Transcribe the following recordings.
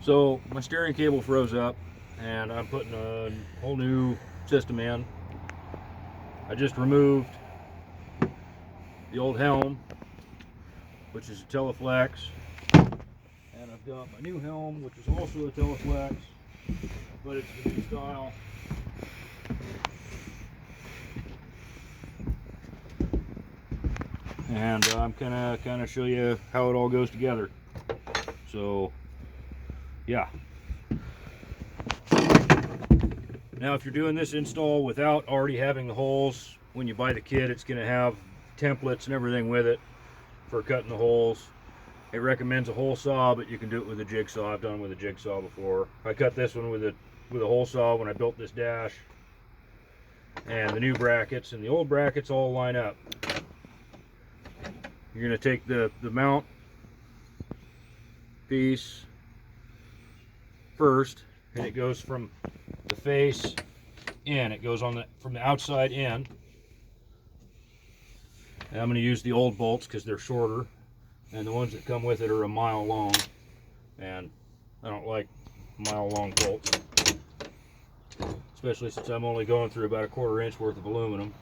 So my steering cable froze up and I'm putting a whole new system in. I just removed the old helm, which is a Teleflex, and I've got my new helm, which is also a Teleflex, but it's the new style. And I'm gonna show you how it all goes together. So yeah. Now if you're doing this install without already having the holes, when you buy the kit it's going to have templates and everything with it for cutting the holes. It recommends a hole saw, but you can do it with a jigsaw. I've done it with a jigsaw before. I cut this one with a hole saw when I built this dash. And the new brackets and the old brackets all line up. You're going to take the mount piece first, and it goes from the face in. It goes on from the outside in. And I'm going to use the old bolts because they're shorter, and the ones that come with it are a mile long, and I don't like mile long bolts, especially since I'm only going through about a 1/4 inch worth of aluminum.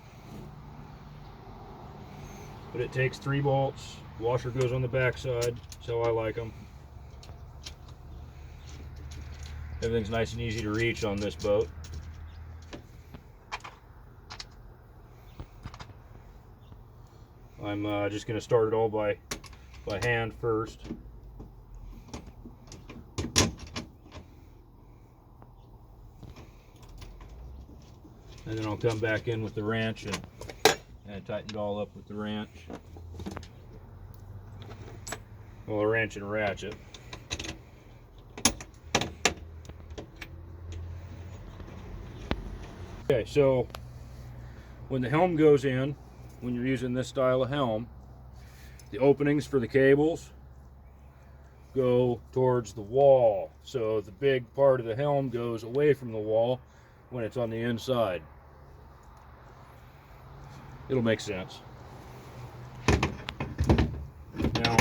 But it takes 3 bolts. The washer goes on the back side. That's how I like them. Everything's nice and easy to reach on this boat. I'm just going to start it all by hand first. And then I'll come back in with the wrench and tighten it all up with the wrench. Well, a wrench and a ratchet. Okay, so when the helm goes in, when you're using this style of helm, the openings for the cables go towards the wall. So the big part of the helm goes away from the wall when it's on the inside. It'll make sense. Now,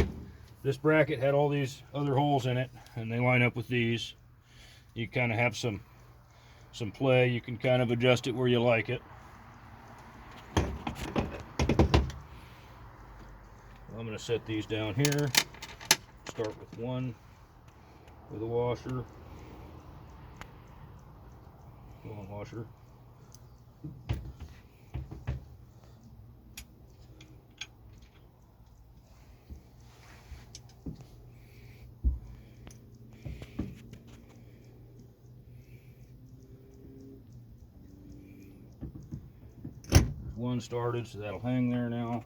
this bracket had all these other holes in it, and they line up with these. You kind of have some play. You can kind of adjust it where you like it. I'm going to set these down here. Start with one with a washer. Come on, washer. One started, so that'll hang there now.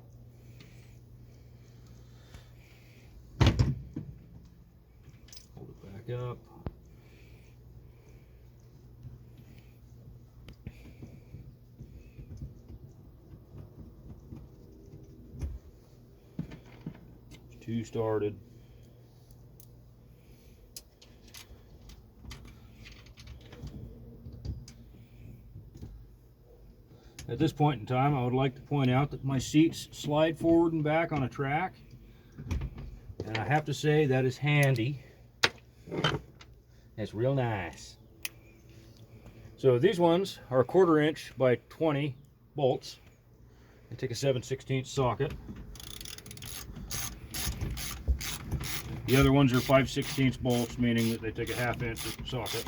Hold it back up. Two started. At this point in time, I would like to point out that my seats slide forward and back on a track, and I have to say that is handy. It's real nice. So these ones are 1/4 inch by 20 bolts. I take a 7/16 socket. The other ones are 5/16 bolts, meaning that they take a 1/2 inch socket.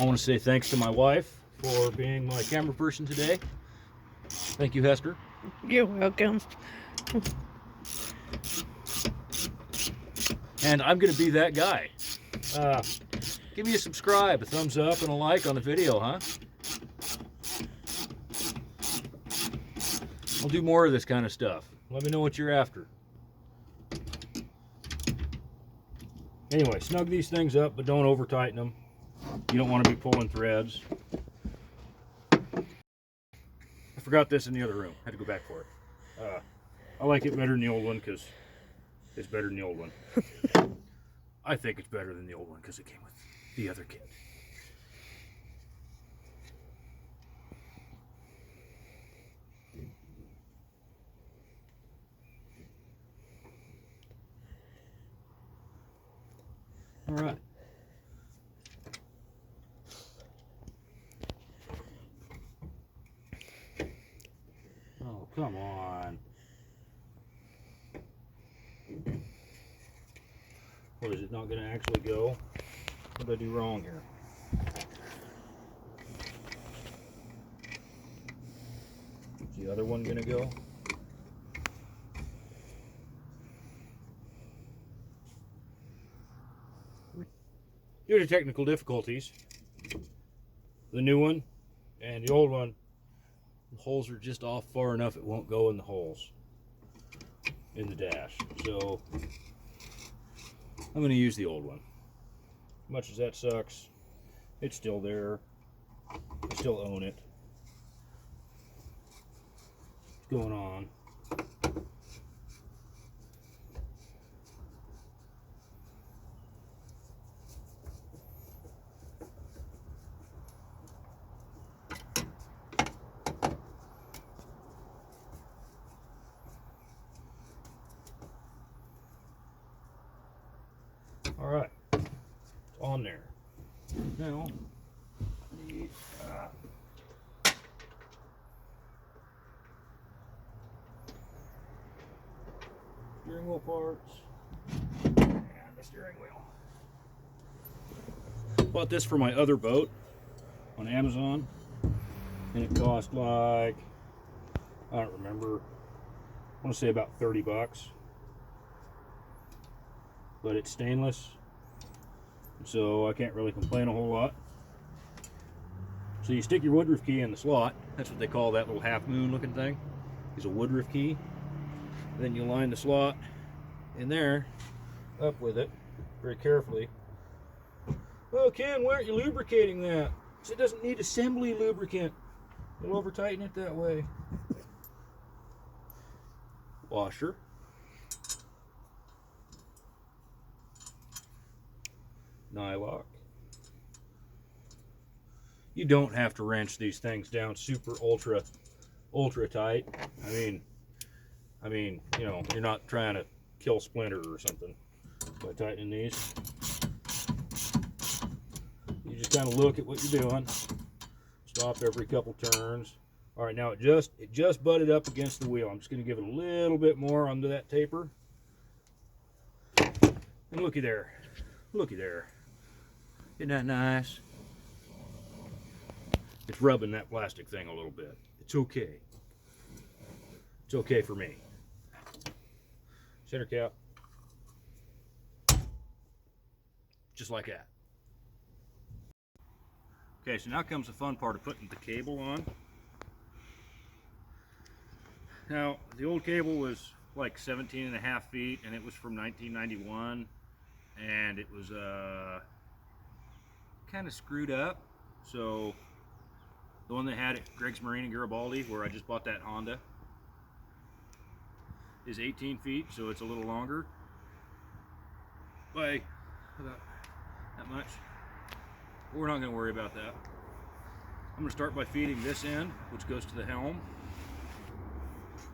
I want to say thanks to my wife for being my camera person today. Thank you, Hester. You're welcome. And I'm going to be that guy. Give me a subscribe, a thumbs up, and a like on the video, huh? I'll do more of this kind of stuff. Let me know what you're after. Anyway, snug these things up, but don't over tighten them. You don't want to be pulling threads. I forgot this in the other room. Had to go back for it. I like it better than the old one because it's better than the old one. I think it's better than the old one because it came with the other kit. All right. Oh, come on. What, is it not going to actually go? What did I do wrong here? Is the other one going to go? Due to technical difficulties, the new one and the old one, the holes are just off far enough it won't go in the holes in the dash. So I'm going to use the old one. As much as that sucks, it's still there. I still own it. What's going on? All right, it's on there. Now, the steering wheel parts and the steering wheel. Bought this for my other boat on Amazon, and it cost like, I don't remember, I want to say about 30 bucks. But it's stainless, so I can't really complain a whole lot. So you stick your woodruff key in the slot. That's what they call that little half moon looking thing, is a woodruff key. Then you line the slot in there up with it very carefully. Oh, Ken, why aren't you lubricating that? Because it doesn't need assembly lubricant. You'll over tighten it that way. Washer. Nylock. You don't have to wrench these things down super ultra tight. I mean, you know, you're not trying to kill splinter or something by tightening these. You just kind of look at what you're doing. Stop every couple turns. All right, now it just butted up against the wheel. I'm just going to give it a little bit more onto that taper. And looky there. Looky there. Isn't that nice? It's rubbing that plastic thing a little bit. It's okay. It's okay for me. Center cap. Just like that. Okay, so now comes the fun part of putting the cable on. Now, the old cable was like 17.5 feet, and it was from 1991, and it was kind of screwed up. So the one they had at Greg's Marine in Garibaldi, where I just bought that Honda, is 18 feet, so it's a little longer by about that much. But we're not going to worry about that. I'm going to start by feeding this end, which goes to the helm.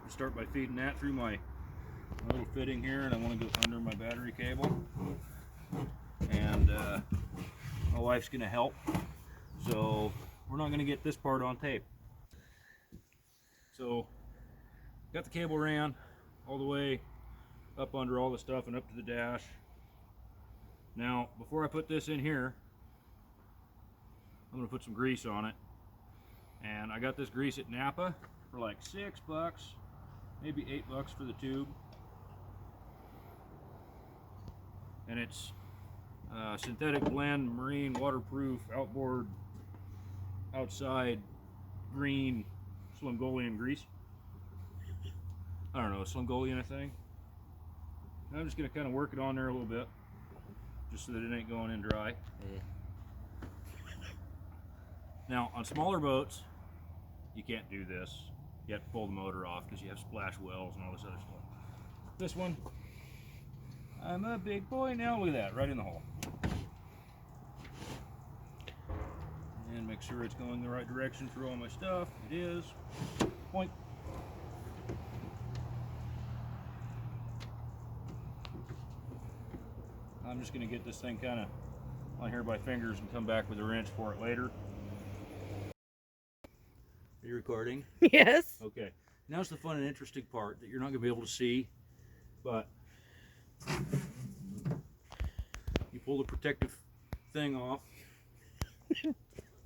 Start by feeding that through my little fitting here, and I want to go under my battery cable. And my wife's going to help, so we're not going to get this part on tape. So got the cable ran all the way up under all the stuff and up to the dash. Now before I put this in here, I'm going to put some grease on it, and I got this grease at Napa for like $6, maybe $8 for the tube, and it's synthetic blend marine waterproof outboard outside green Slungolian grease. I don't know, Slungolian I think. I'm just going to kind of work it on there a little bit just so that it ain't going in dry. Now on smaller boats you can't do this. You have to pull the motor off because you have splash wells and all this other stuff. This one, I'm a big boy now. Look at that, right in the hole. And make sure it's going the right direction through all my stuff. It is. Point. I'm just going to get this thing kind of on here by fingers and come back with a wrench for it later. Are you recording? Yes. Okay. Now's the fun and interesting part that you're not going to be able to see, but you pull the protective thing off.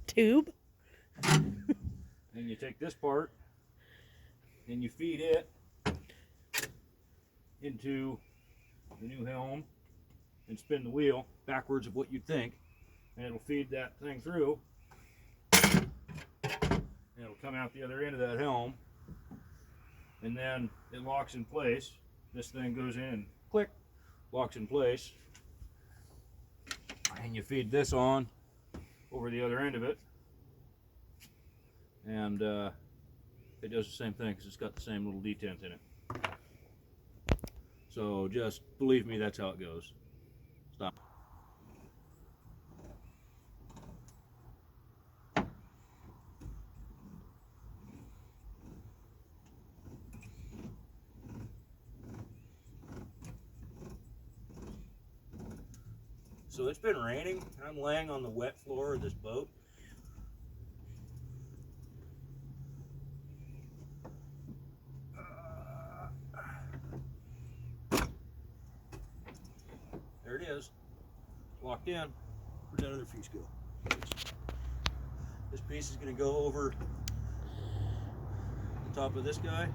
Tube. And you take this part and you feed it into the new helm and spin the wheel backwards of what you'd think, and it'll feed that thing through, and it'll come out the other end of that helm, and then it locks in place. This thing goes in and click, locks in place, and you feed this on over the other end of it, and it does the same thing because it's got the same little detent in it. So just believe me, that's how it goes. Stop. So it's been raining, and I'm laying on the wet floor of this boat. There it is, locked in. Where'd that other piece go? This piece is going to go over the top of this guy.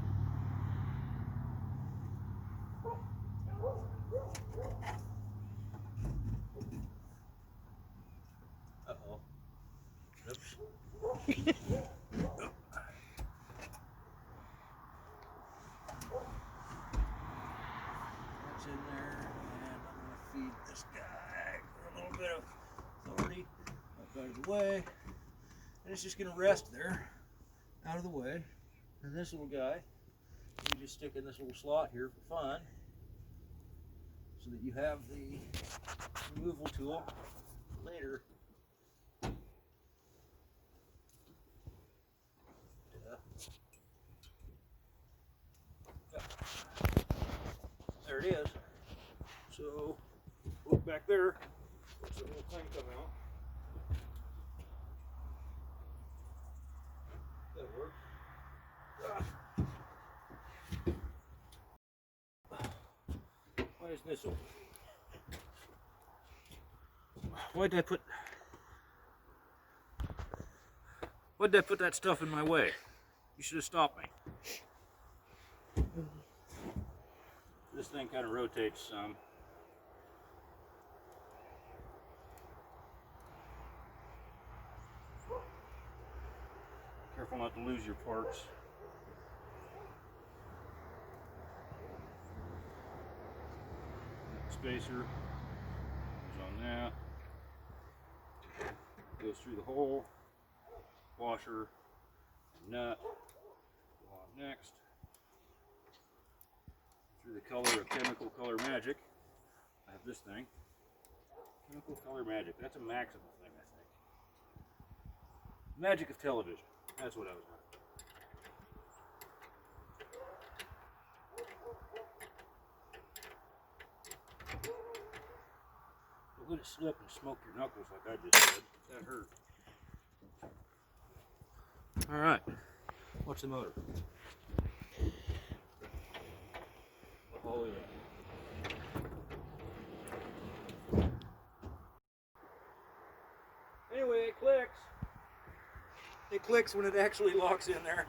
Uh-oh. Oops. That's in there, and I'm going to feed this guy for a little bit of authority up out of the way. And it's just going to rest there, out of the way. And this little guy, you just stick in this little slot here for fun, so that you have the removal tool later. There it is. So look back there. Watch the little thing come out. That works. Why isn't this open? Why'd I put that stuff in my way? You should have stopped me. This thing kind of rotates some. Careful not to lose your parts. Spacer goes on that. Goes through the hole. Washer, nut. Go on next. Through the color of Chemical Color Magic, I have this thing. Chemical Color Magic. That's a Maximum thing, I think. Magic of television. That's what I was on. Don't let it slip and smoke your knuckles like I just did. That hurt. All right. What's the motor? Oh, yeah. Anyway, it clicks. It clicks when it actually locks in there.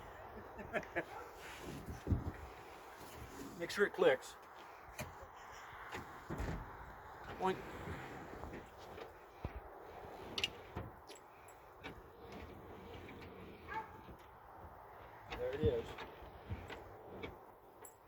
Make sure it clicks. Boink.